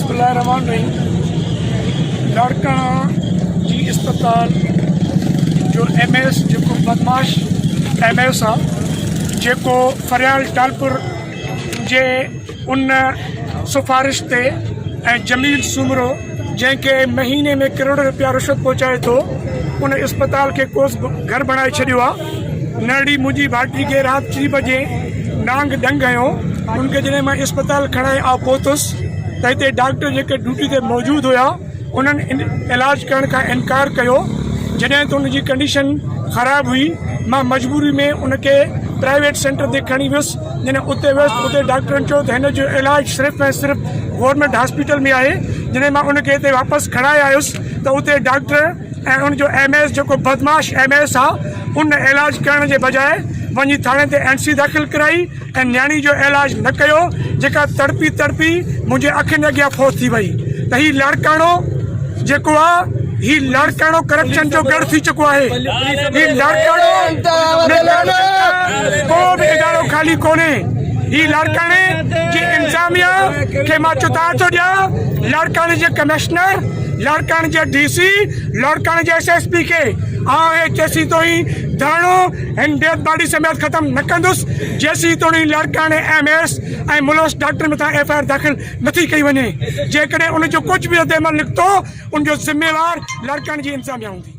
बिस्मिल्लाहिर्रहमानिर्रहीम। लाड़काना जी अस्पताल जो MS जो बदमाश MS आहे जेको फरियाल टालपुर जे उन सिफारिश ते ऐं जमील सुमरो जंहिंखे महीने में करोड़ रुपया रिश्वत पहुचाए थो उन अस्पताल के कोस घर बनाए छॾियो आहे। नरड़ी मुंहिंजी भाइटी खे राति 3 बजे नांग डंग हयो। उनखे जॾहिं मां अस्पताल खणाए आ पहुतुसि त हिते डॉक्टर जेके ड्यूटी ते मौजूदु हुया उन्हनि इलाज करण खां इनकार कयो। जॾहिं त उनजी कंडीशन ख़राबु हुई मां मजबूरी में उनखे प्राइवेट सेंटर ते खणी वियुसि। जॾहिं उते वियुसि उते डॉक्टरनि चयो त हिन जो इलाजु सिर्फ़ु ऐं सिर्फ़ु गवर्नमेंट हॉस्पिटल में आहे। जॾहिं मां उनखे हिते वापसि खणाए आयुसि त उते डॉक्टर ऐं उनजो MS जेको बदमाश MS आहे उन इलाजु करण जे बजाए वञी थाणे ते NC दाख़िल कराई ऐं न्याणी जो इलाजु न कयो, जेका तड़पी तड़पी मुंहिंजे अखियुनि अॻियां फोत थी वई। त हीउ लाड़काणो जेको आहे ही लाड़काणो करप्शन जो गढ़ थी चुको आहे। ही लाड़काणो को बि इदारो ख़ाली कोन्हे। ही लाड़काणे जी इंतज़ामिया खे मां चुता थो ॾियां। लाड़काणे जे कमिश्नर, लाड़काणे जे DC, लाड़काणे जे SSP खे जेसीं ताईं धरणो हिन डेथ बॉडी समेत ख़त्म न कंदुसि जेसीं ताईं लाड़काणे MS ऐं मुलस डॉक्टर मथां FIR दाख़िल नथी कई वञे। जेकॾहिं उनजो कुझु बि रद्द अमल निकितो उनजो ज़िम्मेवार लाड़काणे जी इंतज़ामिया हूंदी।